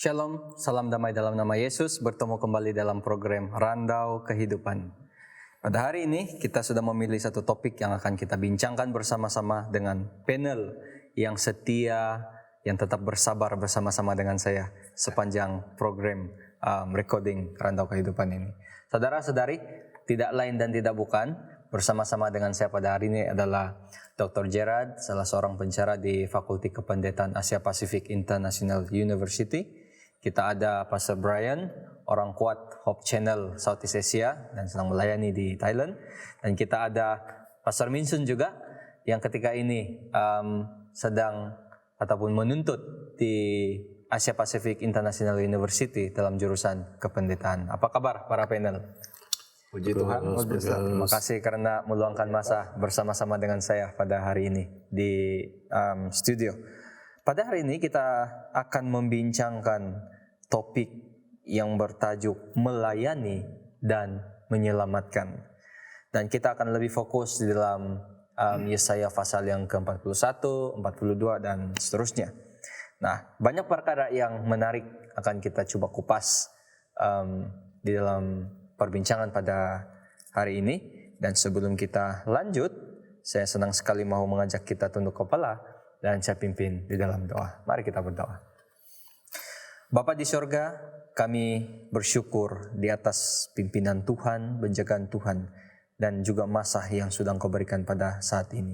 Shalom, salam damai dalam nama Yesus. Bertemu kembali dalam program Randau Kehidupan. Pada hari ini kita sudah memilih satu topik yang akan kita bincangkan bersama-sama dengan panel yang setia, yang tetap bersabar bersama-sama dengan saya sepanjang program recording Randau Kehidupan ini. Saudara-saudari, tidak lain dan tidak bukan, bersama-sama dengan saya pada hari ini adalah Dr. Gerard, salah seorang pencara di Fakulti Kependetaan Asia Pasifik International University. Kita ada Pastor Brian, orang kuat Hope Channel Southeast Asia dan sedang melayani di Thailand. Dan kita ada Pastor Minsun juga yang ketika ini sedang ataupun menuntut di Asia Pacific International University dalam jurusan kependetaan. Apa kabar para panel? Puji Tuhan. Terima kasih karena meluangkan masa bersama-sama dengan saya pada hari ini di studio. Pada hari ini kita akan membincangkan topik yang bertajuk melayani dan menyelamatkan. Dan kita akan lebih fokus di dalam Yesaya pasal yang ke-41, 42 dan seterusnya. Nah, banyak perkara yang menarik akan kita coba kupas di dalam perbincangan pada hari ini. Dan sebelum kita lanjut, saya senang sekali mau mengajak kita tunduk kepala dan saya pimpin di dalam doa. Mari kita berdoa. Bapa di sorga, kami bersyukur di atas pimpinan Tuhan, penjagaan Tuhan, dan juga masa yang sudah Engkau berikan pada saat ini.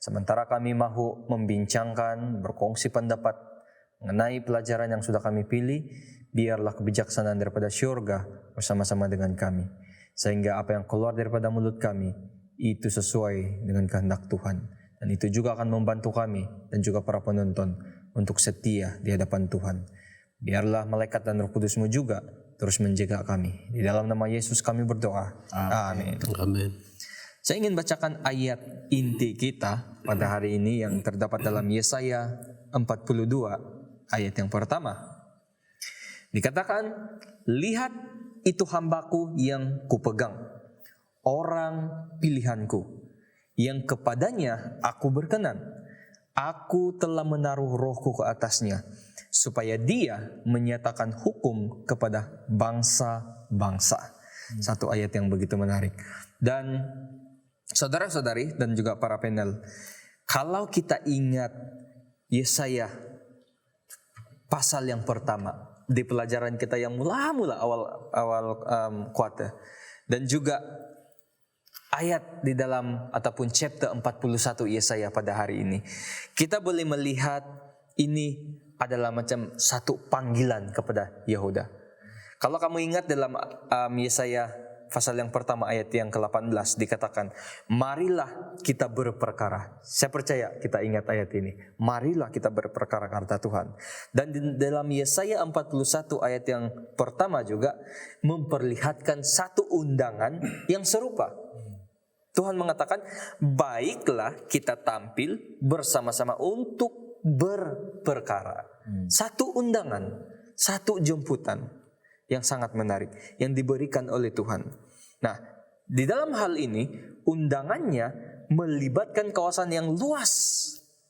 Sementara kami mahu membincangkan, berkongsi pendapat mengenai pelajaran yang sudah kami pilih, biarlah kebijaksanaan daripada syurga bersama-sama dengan kami. Sehingga apa yang keluar daripada mulut kami, itu sesuai dengan kehendak Tuhan. Dan itu juga akan membantu kami dan juga para penonton untuk setia di hadapan Tuhan. Biarlah malaikat dan Roh Kudus-Mu juga terus menjaga kami. Di dalam nama Yesus kami berdoa. Amin. Amin. Saya ingin bacakan ayat inti kita pada hari ini yang terdapat dalam Yesaya 42 ayat yang pertama. Dikatakan, lihat itu hambaku yang kupegang, orang pilihanku, yang kepadanya aku berkenan. Aku telah menaruh rohku ke atasnya, supaya dia menyatakan hukum kepada bangsa-bangsa. Satu ayat yang begitu menarik. Dan saudara-saudari dan juga para panel, kalau kita ingat Yesaya pasal yang pertama di pelajaran kita yang mula-mula awal kuarter, dan juga ayat di dalam ataupun chapter 41 Yesaya pada hari ini, kita boleh melihat ini adalah macam satu panggilan kepada Yehuda. Kalau kamu ingat dalam Yesaya pasal yang pertama ayat yang ke-18 dikatakan, marilah kita berperkara. Saya percaya kita ingat ayat ini. Marilah kita berperkara kata Tuhan. Dan di dalam Yesaya 41 ayat yang pertama juga memperlihatkan satu undangan yang serupa. Tuhan mengatakan, baiklah kita tampil bersama-sama untuk berperkara. Satu undangan, satu jemputan yang sangat menarik yang diberikan oleh Tuhan. Nah, di dalam hal ini undangannya melibatkan kawasan yang luas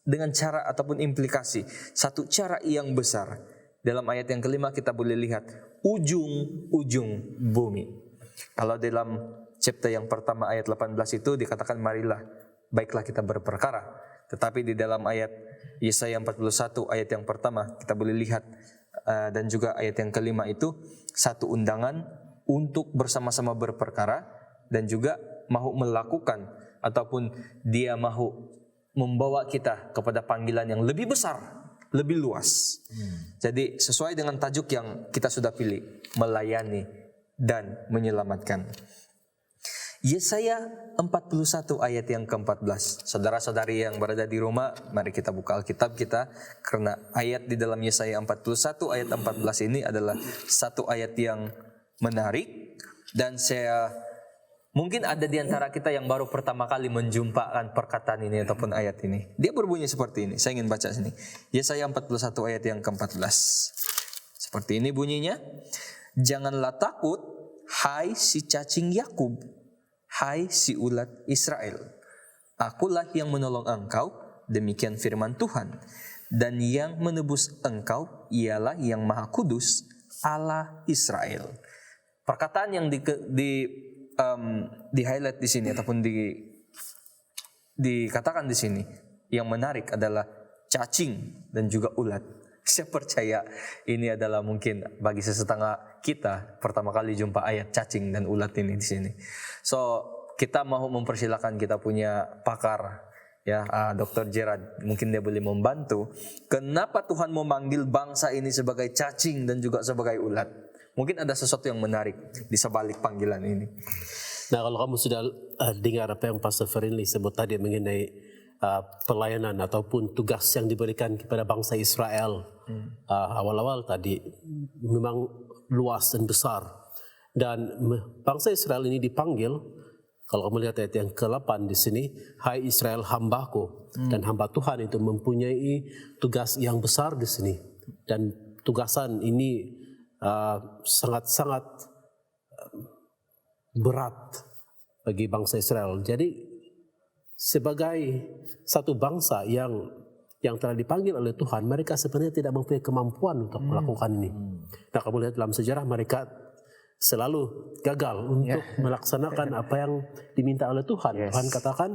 dengan cara ataupun implikasi satu cara yang besar. Dalam ayat yang kelima kita boleh lihat ujung-ujung bumi. Kalau dalam chapter yang pertama ayat 18 itu dikatakan marilah, baiklah kita berperkara. Tetapi di dalam ayat Yesaya 41 ayat yang pertama kita boleh lihat dan juga ayat yang kelima itu satu undangan untuk bersama-sama berperkara dan juga mahu melakukan ataupun dia mahu membawa kita kepada panggilan yang lebih besar, lebih luas. Jadi sesuai dengan tajuk yang kita sudah pilih, melayani dan menyelamatkan. Yesaya 41 ayat yang ke-14. Saudara-saudari yang berada di rumah, mari kita buka Alkitab kita, karena ayat di dalam Yesaya 41 ayat 14 ini adalah satu ayat yang menarik. Dan saya mungkin ada di antara kita yang baru pertama kali menjumpakan perkataan ini ataupun ayat ini. Dia berbunyi seperti ini. Saya ingin baca sini. Yesaya 41 ayat yang ke-14. Seperti ini bunyinya. Janganlah takut, hai si cacing Yakub, hai si ulat Israel. Akulah yang menolong engkau, demikian firman Tuhan. dan yang menebus engkau ialah yang Maha Kudus, Allah Israel. Perkataan yang di highlight di sini ataupun dikatakan di sini yang menarik adalah cacing dan juga ulat. Saya percaya ini adalah mungkin bagi sesetengah kita pertama kali jumpa ayat cacing dan ulat ini di sini. So kita mau mempersilakan kita punya pakar ya, Dr. Gerard, mungkin dia boleh membantu. Kenapa Tuhan memanggil bangsa ini sebagai cacing dan juga sebagai ulat? Mungkin ada sesuatu yang menarik di sebalik panggilan ini. Nah, kalau kamu sudah dengar apa yang Pastor Ferinli sebut tadi mengenai pelayanan ataupun tugas yang diberikan kepada bangsa Israel, awal-awal tadi memang luas dan besar. Dan bangsa Israel ini dipanggil, kalau kamu lihat ayat yang ke-8 di sini, hai Israel hambaku, dan hamba Tuhan itu mempunyai tugas yang besar di sini. Dan tugasan ini sangat-sangat berat bagi bangsa Israel. Jadi sebagai satu bangsa yang telah dipanggil oleh Tuhan, mereka sebenarnya tidak mempunyai kemampuan untuk melakukan ini. Nah, kamu lihat dalam sejarah mereka selalu gagal untuk melaksanakan apa yang diminta oleh Tuhan. Tuhan katakan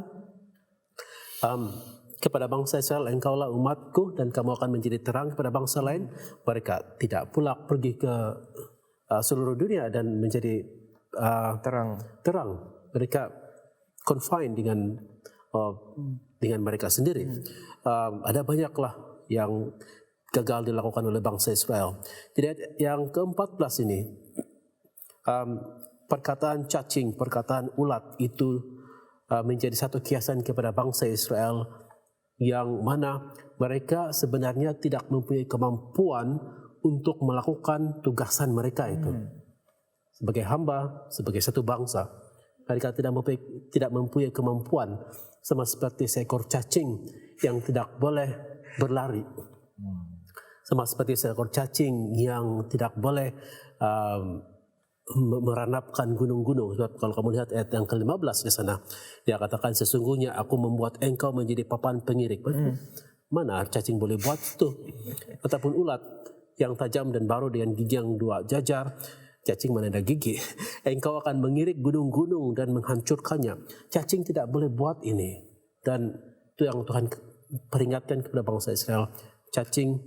kepada bangsa Israel, engkaulah umatku dan kamu akan menjadi terang kepada bangsa lain. Mereka tidak pula pergi ke seluruh dunia dan menjadi terang. Mereka confine dengan mereka sendiri. Ada banyaklah yang gagal dilakukan oleh bangsa Israel. Jadi yang ke-14 ini, perkataan cacing, perkataan ulat itu menjadi satu kiasan kepada bangsa Israel yang mana mereka sebenarnya tidak mempunyai kemampuan untuk melakukan tugasan mereka itu. Sebagai hamba, sebagai satu bangsa, mereka tidak mempunyai kemampuan, sama seperti seekor cacing yang tidak boleh berlari, sama seperti seekor cacing yang tidak boleh meranapkan gunung-gunung. Sebab kalau kamu lihat ayat yang ke-15 di sana, dia katakan sesungguhnya aku membuat engkau menjadi papan pengirik. Mana cacing boleh buat itu? Ataupun ulat yang tajam dan baru dengan gigi yang dua jajar. Cacing mana ada gigi? Engkau akan mengirik gunung-gunung dan menghancurkannya. Cacing tidak boleh buat ini. Dan itu yang Tuhan peringatkan kepada bangsa Israel. Cacing,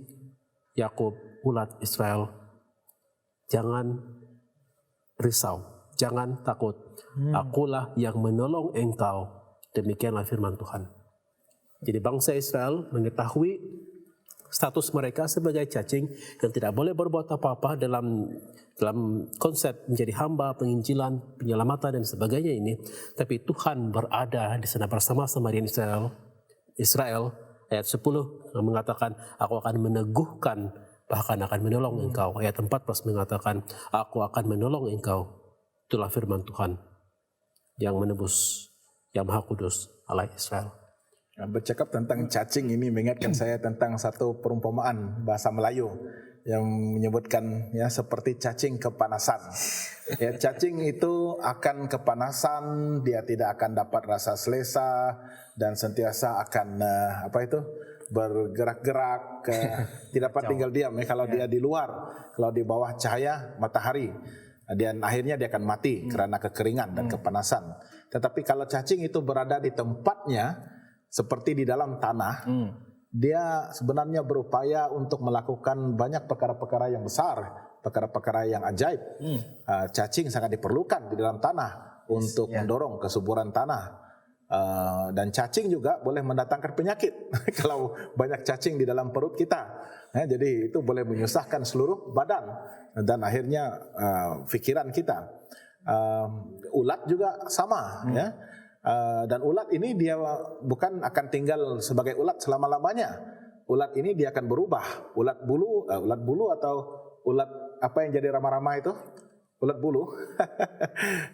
Yakub, ulat Israel, jangan risau, jangan takut. Akulah yang menolong engkau. Demikianlah firman Tuhan. Jadi bangsa Israel mengetahui status mereka sebagai cacing yang tidak boleh berbuat apa-apa dalam konsep menjadi hamba, penginjilan, penyelamatan dan sebagainya ini. Tapi Tuhan berada di sana bersama-sama dengan Israel. Ayat 10 mengatakan, aku akan meneguhkan, bahkan akan menolong engkau. Ayat 14 mengatakan, aku akan menolong engkau. Itulah firman Tuhan yang menebus, yang Maha Kudus, Allah Israel. Bercakap tentang cacing ini mengingatkan saya tentang satu perumpamaan bahasa Melayu yang menyebutkan ya seperti cacing kepanasan. Ya, cacing itu akan kepanasan, dia tidak akan dapat rasa selesa dan sentiasa akan bergerak-gerak, tidak dapat tinggal diam ya, kalau dia di luar, kalau di bawah cahaya matahari. Dan akhirnya dia akan mati karena kekeringan dan kepanasan. Tetapi kalau cacing itu berada di tempatnya seperti di dalam tanah, dia sebenarnya berupaya untuk melakukan banyak perkara-perkara yang besar, perkara-perkara yang ajaib. Cacing sangat diperlukan di dalam tanah untuk mendorong kesuburan tanah. Dan cacing juga boleh mendatangkan penyakit kalau banyak cacing di dalam perut kita. Jadi itu boleh menyusahkan seluruh badan dan akhirnya pikiran kita. Ulat juga sama, ya. Dan ulat ini dia bukan akan tinggal sebagai ulat selama-lamanya. Ulat ini dia akan berubah. Ulat bulu atau ulat apa yang jadi rama-rama itu? Ulat bulu.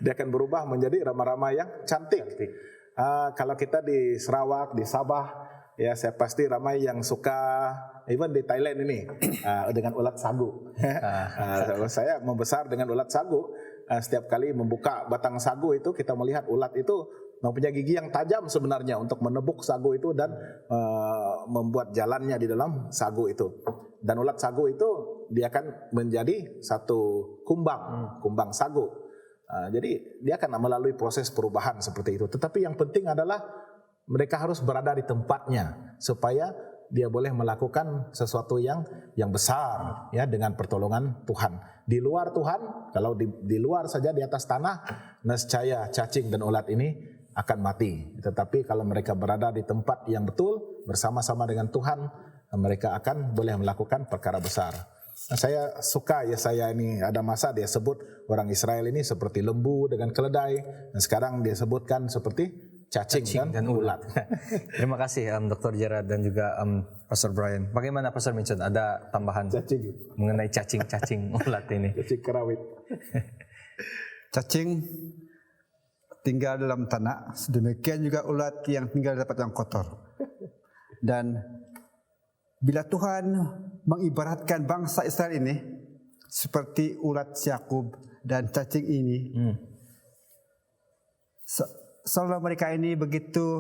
Dia akan berubah menjadi rama-rama yang cantik. Kalau kita di Sarawak, di Sabah, ya saya pasti ramai yang suka, even di Thailand ini, dengan ulat sagu. Saya membesar dengan ulat sagu. Setiap kali membuka batang sagu itu kita melihat ulat itu mempunyai gigi yang tajam sebenarnya untuk menebuk sagu itu dan membuat jalannya di dalam sagu itu. Dan ulat sagu itu dia akan menjadi satu kumbang sagu. Jadi dia akan melalui proses perubahan seperti itu. Tetapi yang penting adalah mereka harus berada di tempatnya supaya dia boleh melakukan sesuatu yang besar ya dengan pertolongan Tuhan. Di luar Tuhan, kalau di luar saja di atas tanah, nescaya cacing dan ulat ini akan mati. Tetapi kalau mereka berada di tempat yang betul bersama-sama dengan Tuhan, mereka akan boleh melakukan perkara besar. Nah, saya suka Yesaya ini, ada masa dia sebut orang Israel ini seperti lembu dengan keledai, dan sekarang dia sebutkan seperti cacing dan ulat. Terima kasih Dr. Gerard dan juga Pastor Brian. Bagaimana Pastor Minson? Ada tambahan mengenai cacing ulat ini? Cacing kerawit. Cacing tinggal dalam tanah, demikian juga ulat yang tinggal di tempat yang kotor. Dan bila Tuhan mengibaratkan bangsa Israel ini seperti ulat Yakub dan cacing ini, seolah mereka ini begitu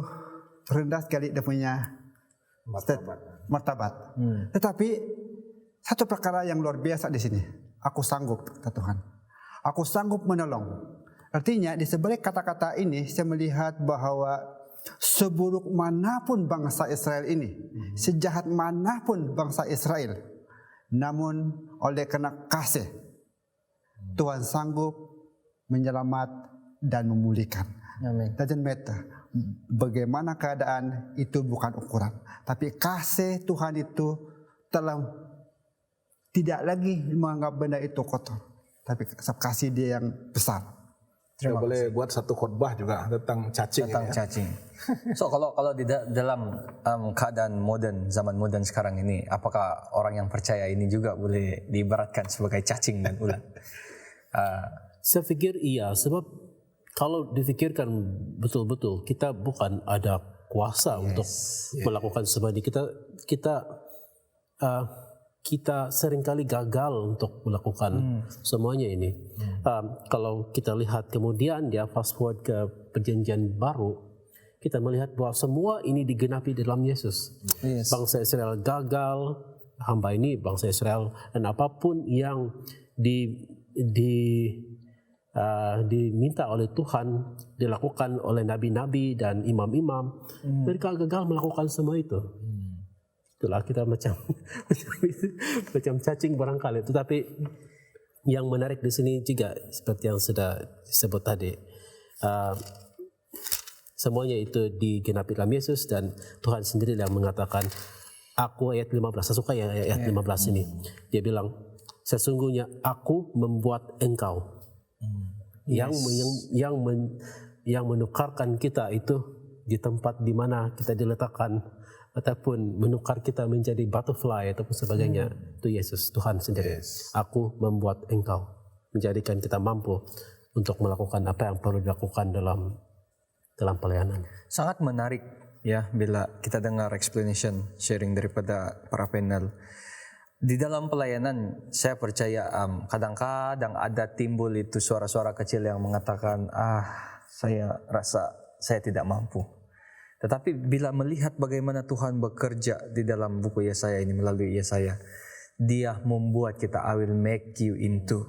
rendah sekali dia punya martabat. Tetapi satu perkara yang luar biasa di sini, aku sanggup, kata Tuhan. Aku sanggup menolong. Artinya di sebalik kata-kata ini saya melihat bahwa seburuk manapun bangsa Israel ini, sejahat manapun bangsa Israel, namun oleh karena kasih Tuhan sanggup menyelamat dan memulihkan. Amin. Doesn't matter bagaimana keadaan, itu bukan ukuran, tapi kasih Tuhan itu telah tidak lagi menganggap benda itu kotor, tapi kasih Dia yang besar. Kita boleh buat satu khotbah juga tentang cacing. Cacing. So kalau dalam keadaan modern, zaman modern sekarang ini, apakah orang yang percaya ini juga boleh diibaratkan sebagai cacing dan ulat? Saya pikir iya, sebab kalau difikirkan betul-betul, kita bukan ada kuasa untuk melakukan semua ini. Kita seringkali gagal untuk melakukan semuanya ini. Kalau kita lihat kemudian dia fast forward ke perjanjian baru, kita melihat bahwa semua ini digenapi dalam Yesus. Bangsa Israel gagal, hamba ini bangsa Israel, dan apapun yang diminta oleh Tuhan dilakukan oleh nabi-nabi dan imam-imam, mereka gagal melakukan semua itu. Itulah kita macam cacing barangkali. Tetapi yang menarik di sini juga seperti yang sudah disebut tadi, semuanya itu digenapi dalam Yesus, dan Tuhan sendiri yang mengatakan, aku ayat 15, saya suka ya ayat 15 ini. Dia bilang, sesungguhnya aku membuat engkau yang menukarkan kita itu di tempat di mana kita diletakkan, ataupun menukar kita menjadi butterfly ataupun sebagainya, itu Yesus, Tuhan sendiri. Aku membuat engkau, menjadikan kita mampu untuk melakukan apa yang perlu dilakukan dalam pelayanan. Sangat menarik ya bila kita dengar explanation sharing daripada para panel. Di dalam pelayanan saya percaya kadang-kadang ada timbul itu suara-suara kecil yang mengatakan, saya rasa saya tidak mampu. Tetapi bila melihat bagaimana Tuhan bekerja di dalam buku Yesaya ini, melalui Yesaya, Dia membuat kita, I will make you into.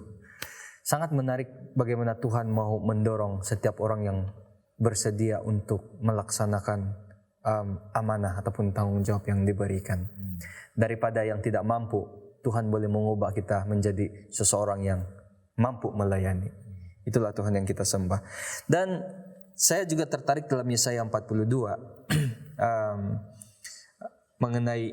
Sangat menarik bagaimana Tuhan mau mendorong setiap orang yang bersedia untuk melaksanakan amanah ataupun tanggung jawab yang diberikan. Daripada yang tidak mampu, Tuhan boleh mengubah kita menjadi seseorang yang mampu melayani. Itulah Tuhan yang kita sembah. Dan saya juga tertarik dalam Yesaya 42 mengenai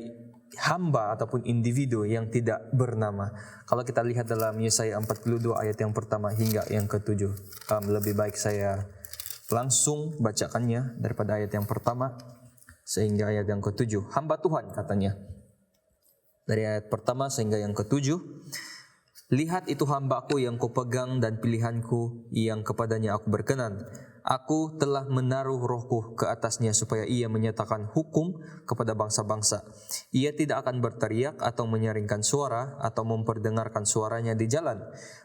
hamba ataupun individu yang tidak bernama. Kalau kita lihat dalam Yesaya 42 ayat yang pertama hingga yang ke-7, lebih baik saya langsung bacakannya daripada ayat yang pertama sehingga ayat yang ke-7. Hamba Tuhan katanya, dari ayat pertama sehingga yang ke-7, lihat itu hambaku yang kupegang dan pilihanku yang kepadanya aku berkenan. Aku telah menaruh rohku ke atasnya supaya ia menyatakan hukum kepada bangsa-bangsa. Ia tidak akan berteriak atau menyaringkan suara atau memperdengarkan suaranya di jalan.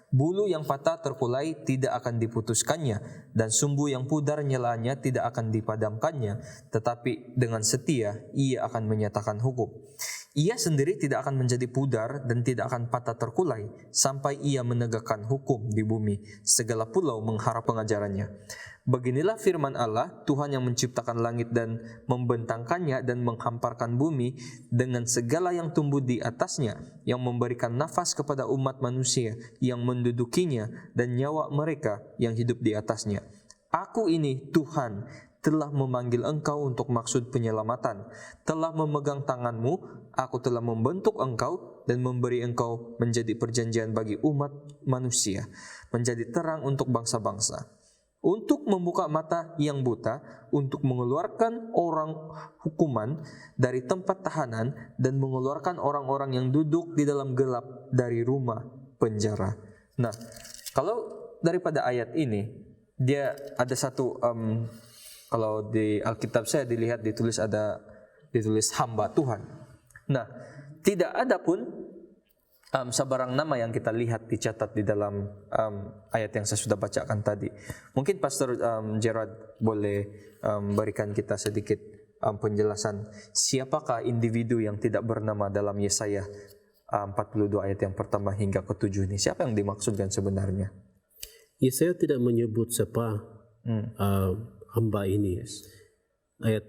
Bulu yang patah terkulai tidak akan diputuskannya, dan sumbu yang pudar nyalanya tidak akan dipadamkannya, tetapi dengan setia ia akan menyatakan hukum. Ia sendiri tidak akan menjadi pudar dan tidak akan patah terkulai sampai ia menegakkan hukum di bumi. Segala pulau mengharap pengajarannya. Beginilah firman Allah, Tuhan yang menciptakan langit dan membentangkannya dan menghamparkan bumi dengan segala yang tumbuh di atasnya, yang memberikan nafas kepada umat manusia yang mendudukinya dan nyawa mereka yang hidup di atasnya. Aku ini Tuhan, telah memanggil engkau untuk maksud penyelamatan, telah memegang tanganmu, aku telah membentuk engkau dan memberi engkau menjadi perjanjian bagi umat manusia, menjadi terang untuk bangsa-bangsa, untuk membuka mata yang buta, untuk mengeluarkan orang hukuman dari tempat tahanan, dan mengeluarkan orang-orang yang duduk di dalam gelap dari rumah penjara. Nah, kalau daripada ayat ini, dia ada satu kalau di Alkitab saya dilihat ditulis hamba Tuhan. Nah, tidak ada pun sebarang nama yang kita lihat dicatat di dalam ayat yang saya sudah bacakan tadi. Mungkin Pastor Gerard boleh berikan kita sedikit penjelasan siapakah individu yang tidak bernama dalam Yesaya 42 ayat yang pertama hingga ke-7 ini. Siapa yang dimaksudkan sebenarnya? Yesaya tidak menyebut siapa hamba ini. Ayat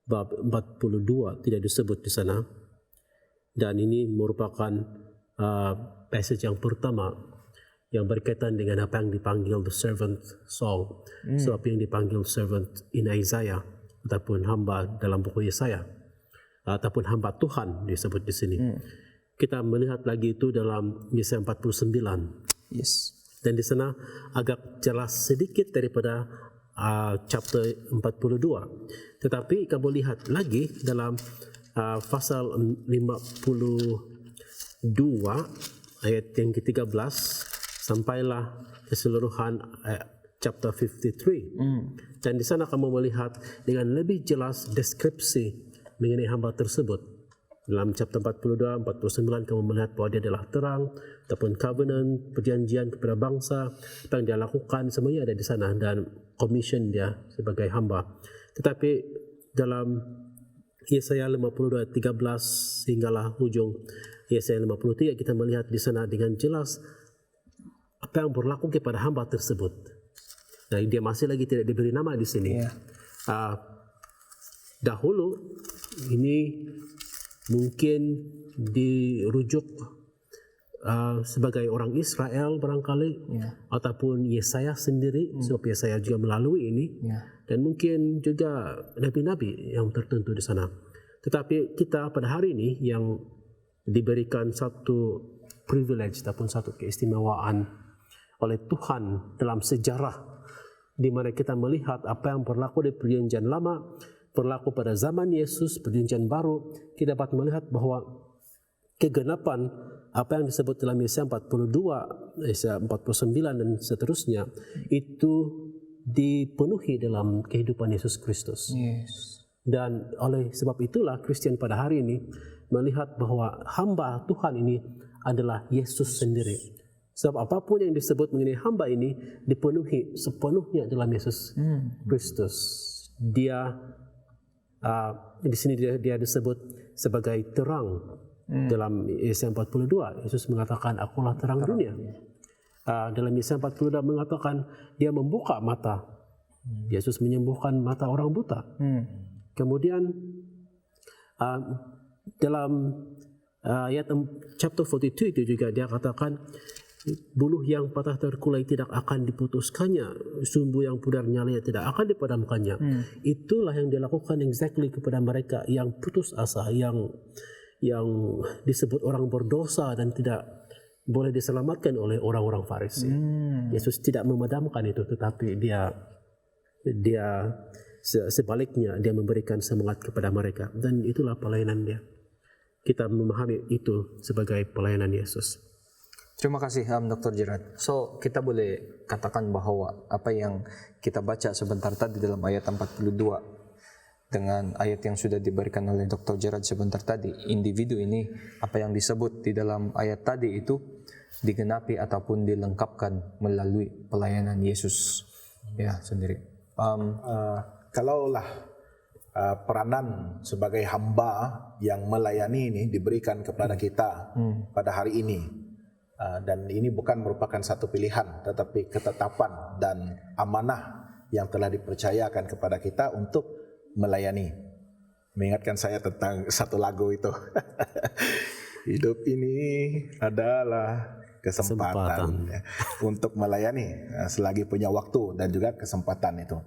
bab 42 tidak disebut di sana. Dan ini merupakan passage yang pertama yang berkaitan dengan apa yang dipanggil the servant song. So apa yang dipanggil servant in Isaiah ataupun hamba dalam buku Yesaya ataupun hamba Tuhan disebut di sini. Kita melihat lagi itu dalam Yesaya 49. Yes. Dan di sana agak jelas sedikit daripada chapter 42. Tetapi kamu lihat lagi dalam pasal 52 ayat yang ke-13 sampailah keseluruhan chapter 53. Dan di sana kamu melihat dengan lebih jelas deskripsi mengenai hamba tersebut. Dalam chapter 42, 49 kamu melihat bahwa dia adalah terang ataupun covenant, perjanjian kepada bangsa, apa yang dia lakukan semuanya ada di sana dan commission dia sebagai hamba. Tetapi dalam Yesaya 52 13 hinggalah ujung Yesaya 53 kita melihat di sana dengan jelas apa yang berlaku kepada hamba tersebut. Dan dia masih lagi tidak diberi nama di sini. Dahulu ini mungkin dirujuk sebagai orang Israel barangkali ataupun Yesaya sendiri sebab Yesaya juga melalui ini dan mungkin juga nabi-nabi yang tertentu di sana. Tetapi kita pada hari ini yang diberikan satu privilege ataupun satu keistimewaan oleh Tuhan dalam sejarah di mana kita melihat apa yang berlaku di perjanjian lama berlaku pada zaman Yesus, perjanjian baru, kita dapat melihat bahwa kegenapan apa yang disebut dalam Yesaya 42, Yesaya 49 dan seterusnya itu dipenuhi dalam kehidupan Yesus Kristus. Yes. Dan oleh sebab itulah Kristen pada hari ini melihat bahwa hamba Tuhan ini adalah Yesus sendiri. Sebab apapun yang disebut mengenai hamba ini dipenuhi sepenuhnya dalam Yesus Kristus. Dia di sini dia disebut sebagai terang dalam Yesaya 42. Yesus mengatakan akulah terang dunia. Dalam Yesaya 42 mengatakan dia membuka mata. Yesus menyembuhkan mata orang buta. Kemudian dalam ayat chapter 42 itu juga dia katakan buluh yang patah terkulai tidak akan diputuskannya, sumbu yang pudar nyalanya tidak akan dipadamkannya. Itulah yang dilakukan exactly kepada mereka yang putus asa, yang disebut orang berdosa dan tidak boleh diselamatkan oleh orang-orang Farisi. Yesus tidak memadamkan itu, tetapi dia sebaliknya dia memberikan semangat kepada mereka, dan itulah pelayanan dia. Kita memahami itu sebagai pelayanan Yesus. Terima kasih Dr. Gerard. So, kita boleh katakan bahwa apa yang kita baca sebentar tadi dalam ayat 42 dengan ayat yang sudah diberikan oleh Dr. Gerard sebentar tadi, individu ini apa yang disebut di dalam ayat tadi itu digenapi ataupun dilengkapkan melalui pelayanan Yesus ya sendiri. Kalaulah peranan sebagai hamba yang melayani ini diberikan kepada kita pada hari ini, dan ini bukan merupakan satu pilihan tetapi ketetapan dan amanah yang telah dipercayakan kepada kita untuk melayani. Mengingatkan saya tentang satu lagu itu. Hidup ini adalah kesempatan ya, untuk melayani selagi punya waktu dan juga kesempatan itu.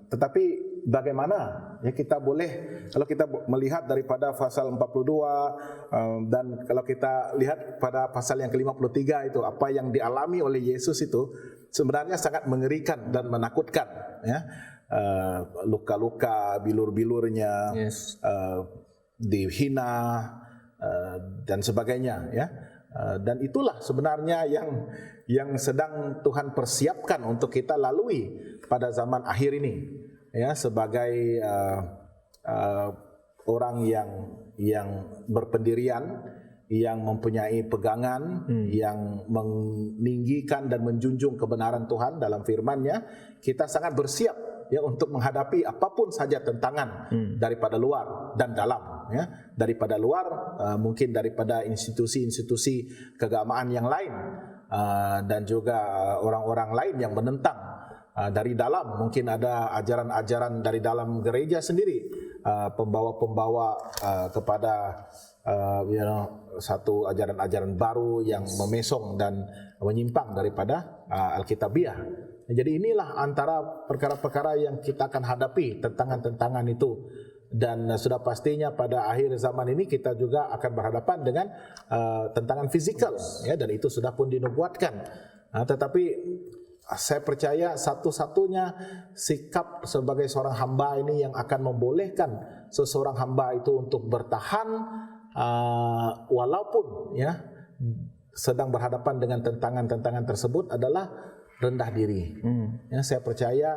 Tetapi bagaimana ya kita boleh, kalau kita melihat daripada pasal 42 dan kalau kita lihat pada pasal yang ke-53 itu apa yang dialami oleh Yesus itu sebenarnya sangat mengerikan dan menakutkan ya. Luka-luka, bilur-bilurnya, dihina dan sebagainya ya. Dan itulah sebenarnya yang sedang Tuhan persiapkan untuk kita lalui pada zaman akhir ini ya, sebagai orang yang berpendirian, yang mempunyai pegangan, yang meninggikan dan menjunjung kebenaran Tuhan dalam firman-Nya. Kita sangat bersiap ya untuk menghadapi apapun saja tantangan daripada luar dan dalam ya. Daripada luar mungkin daripada institusi-institusi keagamaan yang lain dan juga orang-orang lain yang menentang. Dari dalam mungkin ada ajaran-ajaran dari dalam gereja sendiri, pembawa-pembawa kepada satu ajaran-ajaran baru yang memesong dan menyimpang daripada Alkitabiah. Jadi inilah antara perkara-perkara yang kita akan hadapi, tantangan-tantangan itu. Dan sudah pastinya pada akhir zaman ini kita juga akan berhadapan dengan tantangan fisikal ya, dan itu sudah pun dinubuatkan. Tetapi saya percaya satu-satunya sikap sebagai seorang hamba ini yang akan membolehkan seseorang hamba itu untuk bertahan walaupun ya sedang berhadapan dengan tantangan-tantangan tersebut adalah rendah diri. Ya, saya percaya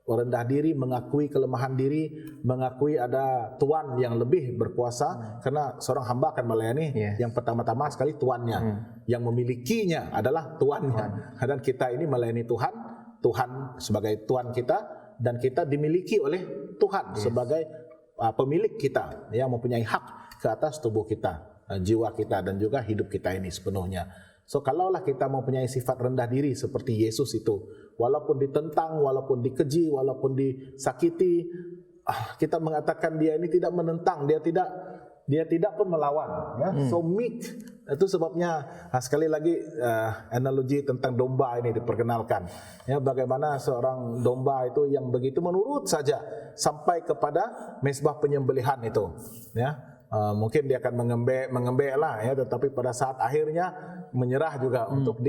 rendah diri, mengakui kelemahan diri, mengakui ada Tuhan yang lebih berkuasa, karena seorang hamba akan melayani yang pertama-tama sekali Tuannya, yang memilikinya adalah Tuannya. Dan kita ini melayani Tuhan, Tuhan sebagai Tuan kita, dan kita dimiliki oleh Tuhan sebagai pemilik kita yang mempunyai hak ke atas tubuh kita, jiwa kita dan juga hidup kita ini sepenuhnya. So kalaulah kita mempunyai sifat rendah diri seperti Yesus itu, walaupun ditentang, walaupun dikeji, walaupun disakiti, kita mengatakan dia ini tidak menentang, dia tidak pun melawan ya. So meek. Itu sebabnya sekali lagi analogi tentang domba ini diperkenalkan ya, bagaimana seorang domba itu yang begitu menurut saja sampai kepada mezbah penyembelihan itu ya. Mungkin dia akan mengembek lah ya, tetapi pada saat akhirnya menyerah juga untuk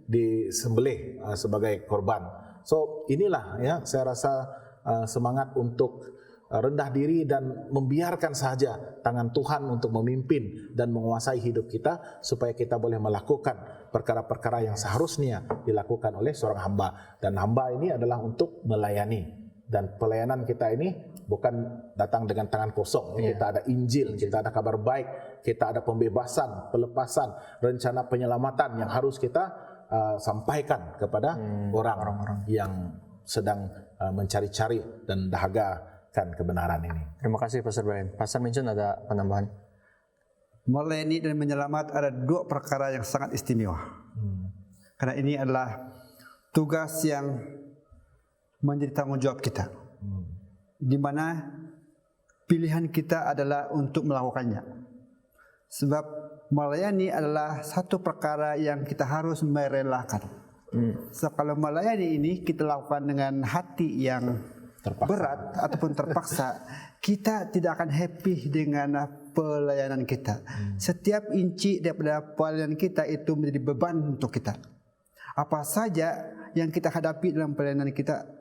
disembelih sebagai korban. So inilah ya, saya rasa semangat untuk rendah diri dan membiarkan saja tangan Tuhan untuk memimpin dan menguasai hidup kita, supaya kita boleh melakukan perkara-perkara yang seharusnya dilakukan oleh seorang hamba. Dan hamba ini adalah untuk melayani. Dan pelayanan kita ini bukan datang dengan tangan kosong. Kita ada Injil, kita ada kabar baik, kita ada pembebasan, pelepasan, rencana penyelamatan yang harus kita sampaikan kepada orang-orang yang sedang mencari-cari dan dahagakan kebenaran ini. Terima kasih Pastor Brian. Pastor Minchon ada penambahan? Melayani dan menyelamat ada dua perkara yang sangat istimewa. Karena ini adalah tugas yang menjadi tanggung jawab kita, di mana pilihan kita adalah untuk melakukannya. Sebab melayani adalah satu perkara yang kita harus merelakan. So, kalau melayani ini kita lakukan dengan hati yang berat ataupun terpaksa, kita tidak akan happy dengan pelayanan kita. Setiap inci daripada pelayanan kita itu menjadi beban untuk kita. Apa saja yang kita hadapi dalam pelayanan kita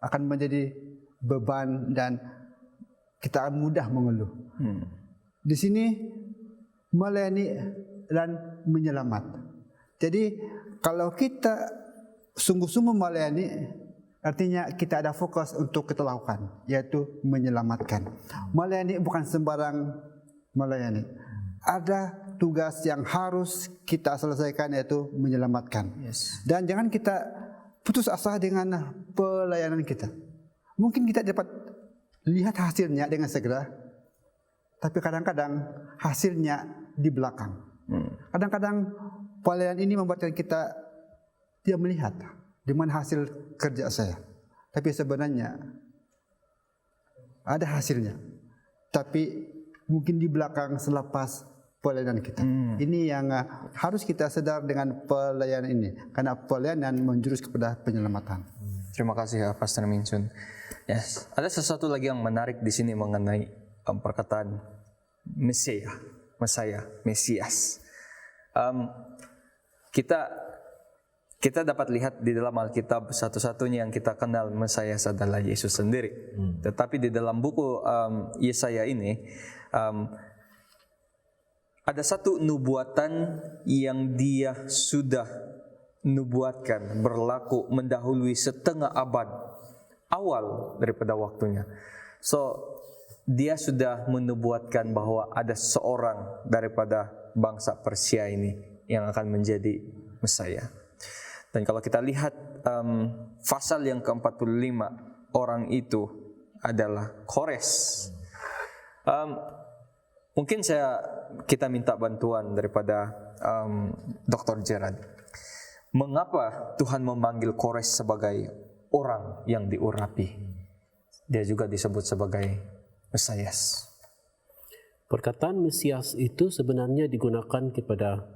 akan menjadi beban dan kita akan mudah mengeluh. Di sini melayani dan menyelamat. Jadi kalau kita sungguh-sungguh melayani, artinya kita ada fokus untuk kita lakukan, yaitu menyelamatkan. Melayani bukan sembarang melayani. Ada tugas yang harus kita selesaikan, yaitu menyelamatkan. Dan jangan kita putus asa dengan pelayanan kita. Mungkin kita dapat lihat hasilnya dengan segera, tapi kadang-kadang hasilnya di belakang. Kadang-kadang pelayanan ini membuatkan kita tidak melihat di mana hasil kerja saya. Tapi sebenarnya ada hasilnya. Tapi mungkin di belakang selepas pelayanan kita. Ini yang harus kita sadar dengan pelayanan ini. Karena pelayanan menjurus kepada penyelamatan. Terima kasih Pastor Minsun. Yes. Ada sesuatu lagi yang menarik di sini mengenai perkataan Mesias. Kita dapat lihat di dalam Alkitab satu-satunya yang kita kenal Mesias adalah Yesus sendiri. Tetapi di dalam buku Yesaya ini ada satu nubuatan yang dia sudah nubuatkan berlaku mendahului setengah abad awal daripada waktunya. So dia sudah menubuatkan bahwa ada seorang daripada bangsa Persia ini yang akan menjadi Mesias. Dan kalau kita lihat pasal yang ke-45, orang itu adalah Kores. Mungkin kita minta bantuan daripada Dr. Gerard. Mengapa Tuhan memanggil Kores sebagai orang yang diurapi? Dia juga disebut sebagai Mesias. Perkataan Mesias itu sebenarnya digunakan kepada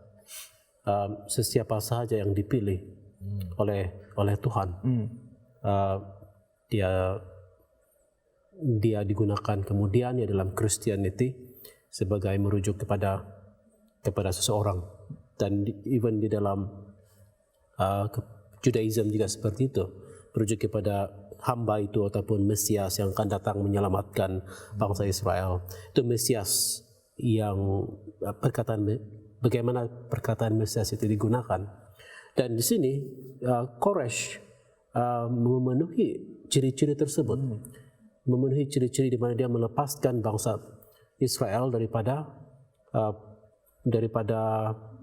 sesiapa sahaja yang dipilih oleh Tuhan. Dia digunakan kemudian ya dalam Christianity sebagai merujuk kepada seseorang, dan even di dalam Judaism juga seperti itu, merujuk kepada hamba itu ataupun Mesias yang akan datang menyelamatkan bangsa Israel. Itu Mesias yang bagaimana perkataan Mesias itu digunakan. Dan di sini Kores memenuhi ciri-ciri tersebut, memenuhi ciri-ciri di mana dia melepaskan bangsa Israel daripada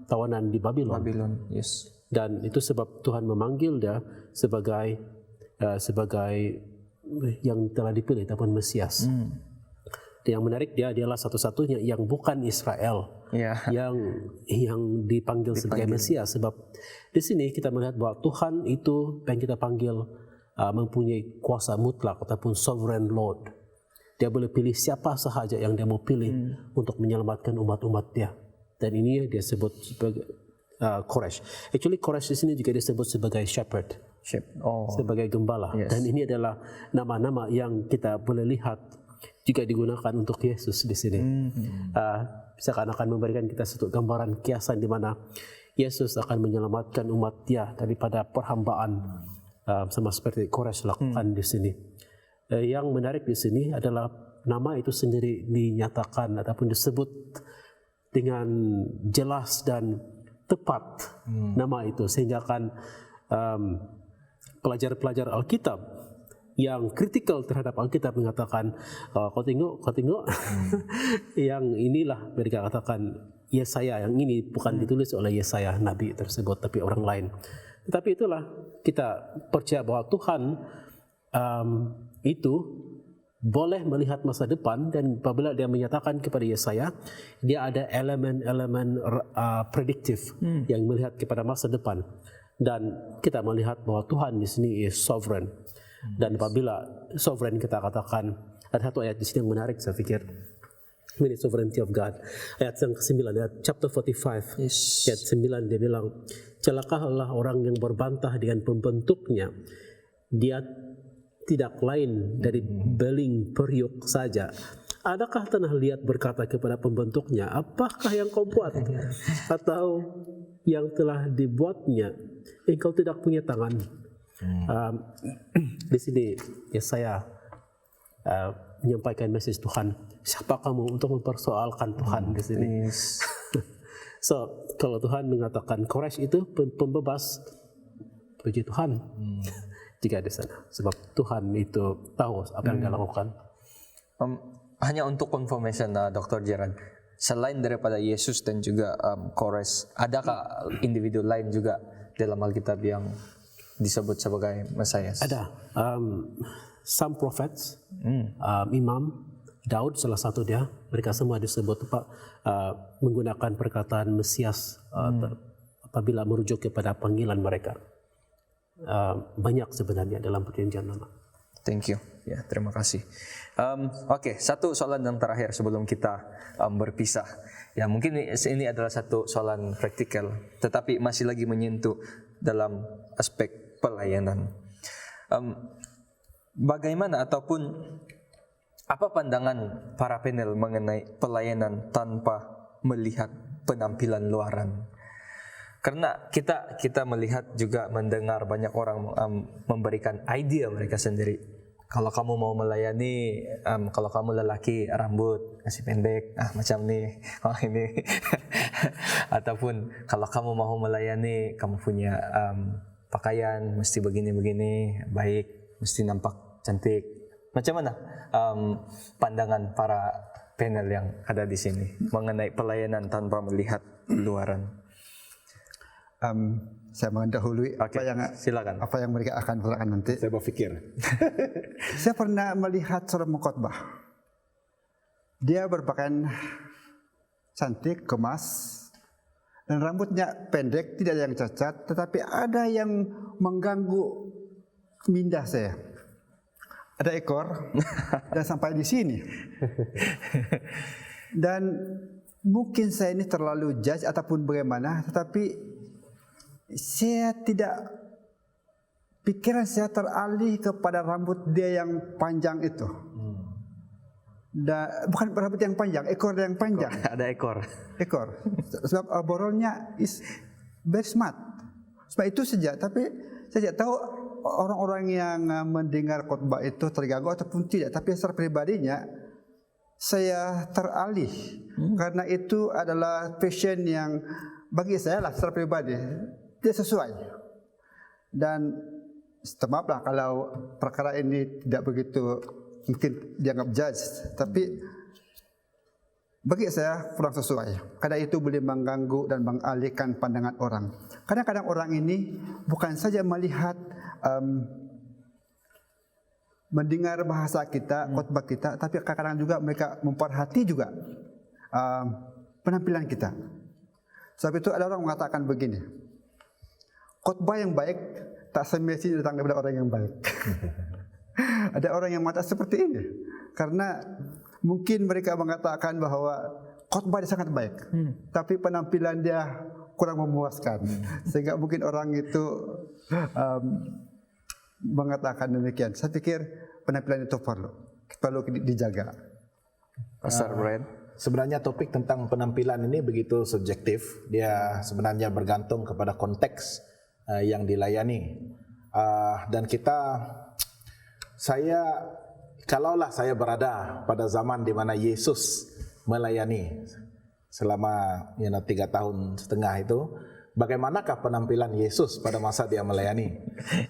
tawanan di Babylon. Yes. Dan itu sebab Tuhan memanggil dia sebagai yang telah dipilih ataupun Mesias. Dan yang menarik, dia adalah satu-satunya yang bukan Israel yang dipanggil sebagai Mesias. Sebab di sini kita melihat bahwa Tuhan itu yang kita panggil mempunyai kuasa mutlak ataupun sovereign Lord. Dia boleh pilih siapa sahaja yang dia mau pilih untuk menyelamatkan umat-umat dia. Dan ini dia sebut sebagai Kores. Actually Kores di sini juga disebut sebagai shepherd, sebagai gembala. Yes. Dan ini adalah nama-nama yang kita boleh lihat juga digunakan untuk Yesus di sini. Seakan-akan memberikan kita satu gambaran kiasan di mana Yesus akan menyelamatkan umat dia daripada perhambaan, sama seperti Kores lakukan di sini. Yang menarik di sini adalah nama itu sendiri dinyatakan ataupun disebut dengan jelas dan tepat nama itu, sehingga kan pelajar-pelajar Alkitab yang kritikal terhadap Alkitab mengatakan, kau tengok yang inilah mereka katakan Yesaya yang ini bukan ditulis oleh Yesaya Nabi tersebut tapi orang lain. Tetapi itulah kita percaya bahwa Tuhan itu boleh melihat masa depan, dan apabila dia menyatakan kepada Yesaya, dia ada elemen-elemen prediktif yang melihat kepada masa depan. Dan kita melihat bahwa Tuhan di sini is sovereign. Dan apabila sovereign kita katakan, ada satu ayat di sini yang menarik saya pikir, ini sovereignty of God. Ayat yang ke-9, ayat chapter 45, ayat 9 dia bilang, celakalah orang yang berbantah dengan pembentuknya. Dia tidak lain dari beling periuk saja. Adakah tanah liat berkata kepada pembentuknya, apakah yang kau buat? Atau yang telah dibuatnya, engkau tidak punya tangan. Di sini Yesaya menyampaikan message Tuhan. Siapa kamu untuk mempersoalkan Tuhan di sini? So kalau Tuhan mengatakan Koresh itu pembebas, puji Tuhan jika di sana, sebab Tuhan itu tahu apa yang dia lakukan. Hanya untuk confirmation, Dr. Gerard, selain daripada Yesus dan juga Kores, adakah individu lain juga dalam Alkitab yang disebut sebagai Mesias? Ada some prophets, Imam Daud salah satu dia, mereka semua disebut menggunakan perkataan Mesias apabila merujuk kepada panggilan mereka. Banyak sebenarnya dalam perjanjian lama. Thank you. Ya, terima kasih. Oke, satu soalan yang terakhir sebelum kita berpisah. Ya, mungkin ini adalah satu soalan praktikal, tetapi masih lagi menyentuh dalam aspek pelayanan. Bagaimana ataupun apa pandangan para panel mengenai pelayanan tanpa melihat penampilan luaran? Karena kita melihat juga mendengar banyak orang memberikan idea mereka sendiri. Kalau kamu mau melayani, kalau kamu lelaki rambut kasih pendek, macam nih, ini. Ataupun kalau kamu mau melayani, kamu punya pakaian mesti begini-begini, baik, mesti nampak cantik. Macam mana pandangan para panel yang ada di sini mengenai pelayanan tanpa melihat luaran? Saya mendahului silakan. apa yang mereka akan katakan nanti. Saya berpikir. Saya pernah melihat seorang mukotbah. Dia berpakaian cantik, kemas, dan rambutnya pendek, tidak ada yang cacat, tetapi ada yang mengganggu minda saya. Ada ekor dan sampai di sini. Dan mungkin saya ini terlalu judge ataupun bagaimana, tetapi saya tidak, pikiran saya teralih kepada rambut dia yang panjang itu. Dan bukan rambut yang panjang, ekor dia yang panjang. Ada ekor. Ekor. Sebab borolnya is very smart. Sebab itu saja. Tapi saya tidak tahu orang-orang yang mendengar khotbah itu terganggu ataupun tidak. Tapi secara pribadinya saya teralih karena itu adalah passion yang bagi saya lah secara pribadi tidak sesuai. Dan maaflah kalau perkara ini tidak begitu mungkin dianggap judge, tapi bagi saya kurang sesuai. Karena itu boleh mengganggu dan mengalihkan pandangan orang. Kadang-kadang orang ini bukan saja melihat mendengar bahasa kita, khotbah kita, tapi kadang-kadang juga mereka memperhati juga penampilan kita. Sebab itu ada orang mengatakan begini, khotbah yang baik tak semestinya datang daripada orang yang baik. Ada orang yang mengatakan seperti ini karena mungkin mereka mengatakan bahwa khotbah dia sangat baik, tapi penampilan dia kurang memuaskan, sehingga mungkin orang itu mengatakan demikian. Saya pikir penampilan itu perlu dijaga. Pastor Brian. Sebenarnya topik tentang penampilan ini begitu subjektif. Dia sebenarnya bergantung kepada konteks yang dilayani. Dan kalaulah saya berada pada zaman di mana Yesus melayani selama 3,5 tahun itu, bagaimanakah penampilan Yesus pada masa dia melayani?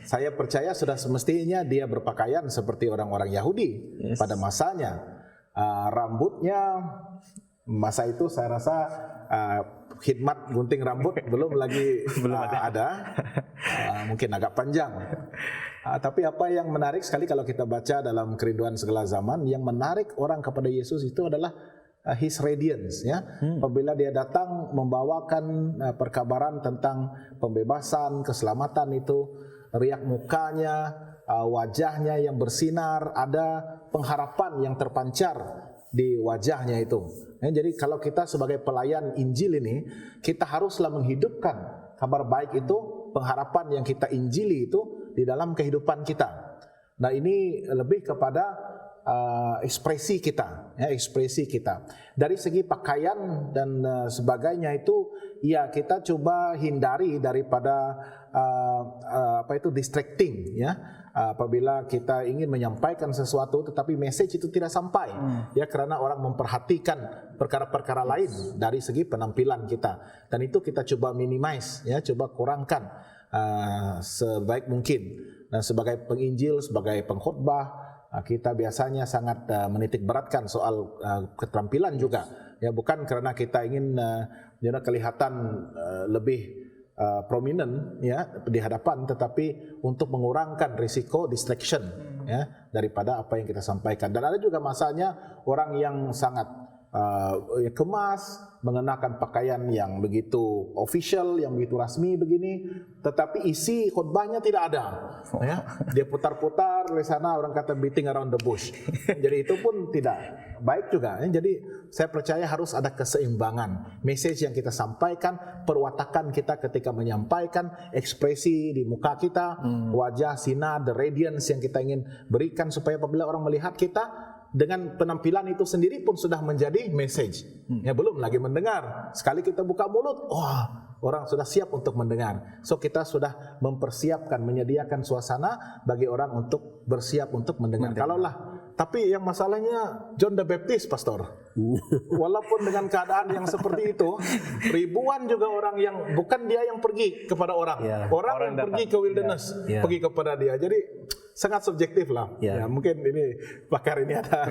Saya percaya sudah semestinya dia berpakaian seperti orang-orang Yahudi pada masanya. Rambutnya masa itu saya rasa khidmat gunting rambut belum ada. Mungkin agak panjang. Tapi apa yang menarik sekali kalau kita baca dalam Kerinduan Segala Zaman, yang menarik orang kepada Yesus itu adalah His radiance, ya. Apabila dia datang membawakan perkabaran tentang pembebasan, keselamatan itu, riak mukanya, wajahnya yang bersinar, ada pengharapan yang terpancar di wajahnya itu. Jadi kalau kita sebagai pelayan Injil ini, kita haruslah menghidupkan kabar baik itu, pengharapan yang kita injili itu di dalam kehidupan kita. Nah, ini lebih kepada ekspresi kita, ya, ekspresi kita. Dari segi pakaian dan sebagainya itu, ya kita coba hindari daripada distracting ya. Apabila kita ingin menyampaikan sesuatu tetapi message itu tidak sampai ya, karena orang memperhatikan perkara-perkara lain dari segi penampilan kita, dan itu kita coba minimize ya, coba kurangkan sebaik mungkin. Dan sebagai penginjil, sebagai pengkhotbah, kita biasanya sangat menitik beratkan soal keterampilan juga ya, bukan karena kita ingin kelihatan lebih prominent ya di hadapan, tetapi untuk mengurangkan risiko distraction ya daripada apa yang kita sampaikan. Dan ada juga masanya orang yang sangat kemas, mengenakan pakaian yang begitu official, yang begitu rasmi begini, tetapi isi khotbahnya tidak ada ya. Dia putar-putar di sana, orang kata beating around the bush. Jadi itu pun tidak baik juga ya. Jadi saya percaya harus ada keseimbangan message yang kita sampaikan, perwatakan kita ketika menyampaikan, ekspresi di muka kita, wajah, sinar, the radiance yang kita ingin berikan, supaya apabila orang melihat kita, dengan penampilan itu sendiri pun sudah menjadi message. Ya, belum lagi mendengar. Sekali kita buka mulut, orang sudah siap untuk mendengar. So kita sudah mempersiapkan, menyediakan suasana bagi orang untuk bersiap untuk mendengar. Tapi yang masalahnya John the Baptist, Pastor. Walaupun dengan keadaan yang seperti itu, ribuan juga orang yang bukan dia yang pergi kepada orang. Orang yang pergi ke wilderness, pergi kepada dia. Jadi sangat subjektif lah. Ya, mungkin ini pakar ini ada.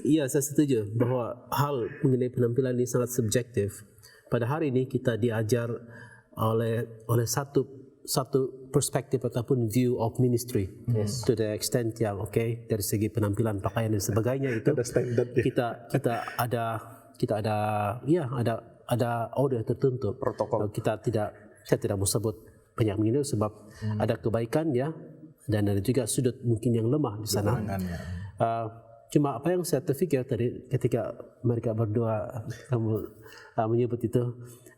Iya, saya setuju bahwa hal mengenai penampilan ini sangat subjektif. Pada hari ini kita diajar oleh satu perspektif ataupun view of ministry, to the extent yang dari segi penampilan, pakaian dan sebagainya itu kita ada order tertentu, protokol. Saya tidak mau sebut banyak begini sebab ada kebaikan ya, dan ada juga sudut mungkin yang lemah di sana. Cuma apa yang saya terfikir tadi ketika mereka berdua menyebut itu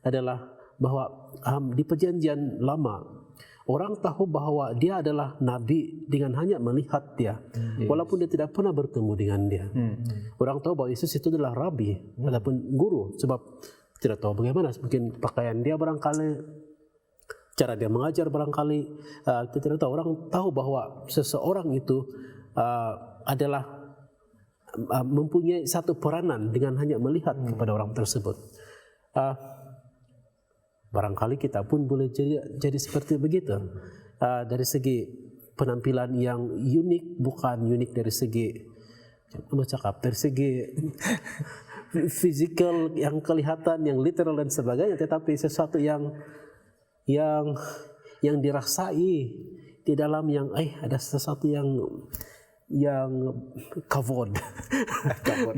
adalah bahwa di perjanjian lama orang tahu bahwa dia adalah nabi dengan hanya melihat dia, walaupun dia tidak pernah bertemu dengan dia. Orang tahu bahwa Yesus itu adalah rabi ataupun guru, sebab tidak tahu bagaimana mungkin pakaian dia barangkali, cara dia mengajar barangkali, kita tidak tahu. Orang tahu bahwa seseorang itu adalah mempunyai satu peranan dengan hanya melihat kepada orang tersebut. Barangkali kita pun boleh jadi seperti begitu. Dari segi penampilan yang unik, bukan unik dari segi dari segi physical yang kelihatan, yang literal dan sebagainya, tetapi sesuatu yang dirasai di dalam, yang ada sesuatu yang kavod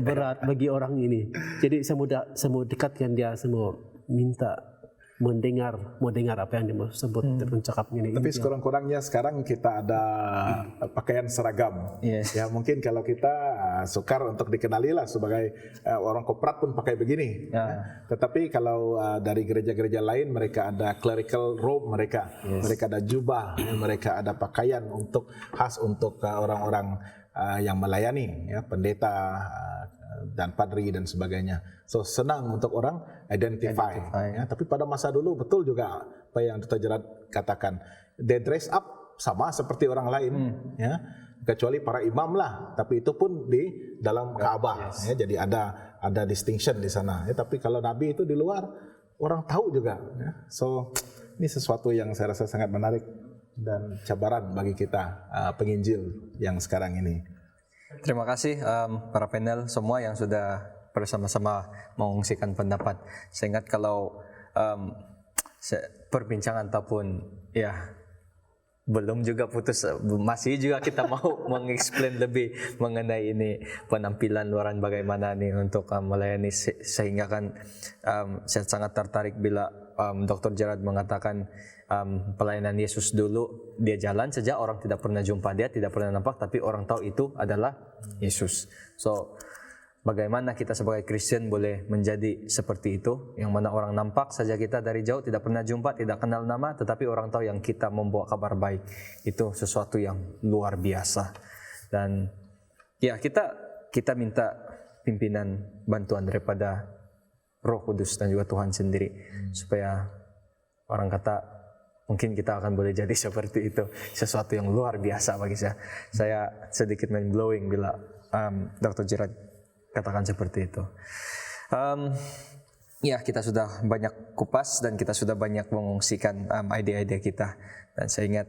berat bagi orang ini. Jadi saya mau dekatkan dia, saya mau minta mendengar apa yang dia mau sebut dan cakap ini. Tapi sekurang-kurangnya sekarang kita ada pakaian seragam. Ya, mungkin kalau kita sukar untuk dikenali lah sebagai orang koprat pun pakai begini. Tetapi kalau dari gereja-gereja lain, mereka ada clerical robe mereka ada jubah, mereka ada pakaian khas untuk orang-orang yang melayani, ya, pendeta dan padri dan sebagainya. So senang untuk orang identify. Ya. Tapi pada masa dulu betul juga apa yang Dr. Gerard katakan, they dress up sama seperti orang lain, ya, kecuali para imam lah. Tapi itu pun di dalam Ka'bah, ya, jadi ada distinction di sana. Ya, tapi kalau Nabi itu di luar, orang tahu juga. Ya. So ini sesuatu yang saya rasa sangat menarik dan cabaran bagi kita penginjil yang sekarang ini. Terima kasih para panel semua yang sudah bersama-sama mengungsikan pendapat. Saya ingat kalau perbincangan ataupun belum juga putus, masih juga kita mau mengeksplain lebih mengenai ini penampilan luaran bagaimana nih untuk melayani, sehingga kan saya sangat tertarik bila Dr. Gerard mengatakan pelayanan Yesus dulu, dia jalan saja, orang tidak pernah jumpa dia, tidak pernah nampak, tapi orang tahu itu adalah Yesus. So bagaimana kita sebagai Kristen boleh menjadi seperti itu, yang mana orang nampak saja kita dari jauh, tidak pernah jumpa, tidak kenal nama, tetapi orang tahu yang kita membawa kabar baik. Itu sesuatu yang luar biasa. Dan ya kita minta pimpinan, bantuan daripada Roh Kudus dan juga Tuhan sendiri, supaya orang kata Mungkin kita akan boleh jadi seperti itu. Sesuatu yang luar biasa bagi saya. Saya sedikit mind blowing bila Dr. Gerard katakan seperti itu. Ya, kita sudah banyak kupas dan kita sudah banyak mengungsikan ide-ide kita. Dan saya ingat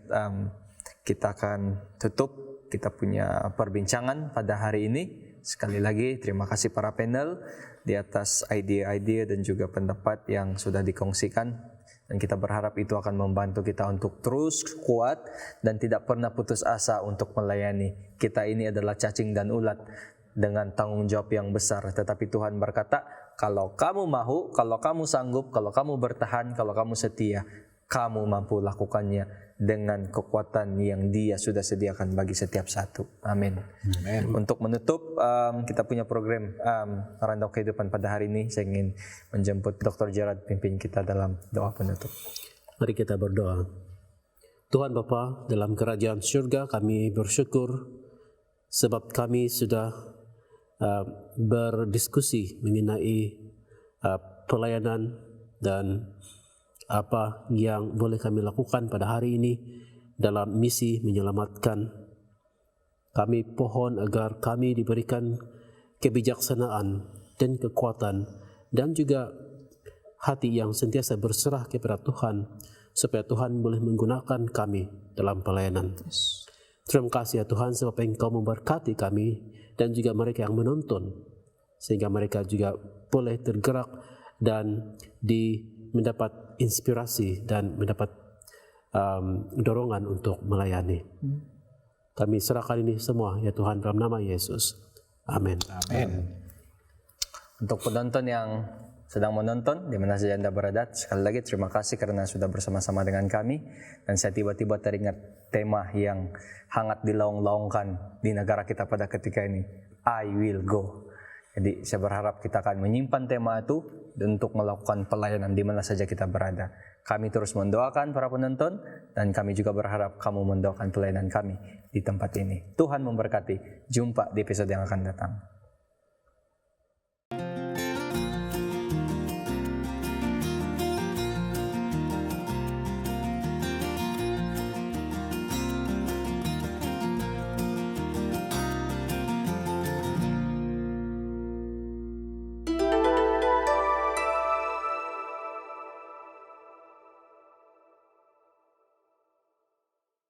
kita akan tutup kita punya perbincangan pada hari ini. Sekali lagi terima kasih para panel di atas ide-ide dan juga pendapat yang sudah dikongsikan. Dan kita berharap itu akan membantu kita untuk terus kuat dan tidak pernah putus asa untuk melayani. Kita ini adalah cacing dan ulat dengan tanggung jawab yang besar. Tetapi Tuhan berkata, kalau kamu mahu, kalau kamu sanggup, kalau kamu bertahan, kalau kamu setia, kamu mampu lakukannya dengan kekuatan yang Dia sudah sediakan bagi setiap satu. Amin. Untuk menutup kita punya program Randau Kehidupan pada hari ini. Saya ingin menjemput Dr. Gerard pimpin kita dalam doa penutup. Mari kita berdoa. Tuhan Bapa, dalam kerajaan surga kami bersyukur sebab kami sudah berdiskusi mengenai pelayanan dan apa yang boleh kami lakukan pada hari ini dalam misi menyelamatkan. Kami pohon agar kami diberikan kebijaksanaan dan kekuatan dan juga hati yang sentiasa berserah kepada Tuhan supaya Tuhan boleh menggunakan kami dalam pelayanan. Terima kasih ya Tuhan sebab Engkau memberkati kami dan juga mereka yang menonton sehingga mereka juga boleh tergerak dan mendapat inspirasi dan mendapat dorongan untuk melayani. Kami serahkan ini semua ya Tuhan dalam nama Yesus. Amin. Untuk penonton yang sedang menonton di mana saja Anda berada, sekali lagi terima kasih karena sudah bersama-sama dengan kami. Dan saya tiba-tiba teringat tema yang hangat dilaung-laungkan di negara kita pada ketika ini, I will go. Jadi saya berharap kita akan menyimpan tema itu untuk melakukan pelayanan di mana saja kita berada. Kami terus mendoakan para penonton dan kami juga berharap kamu mendoakan pelayanan kami di tempat ini. Tuhan memberkati. Jumpa di episode yang akan datang.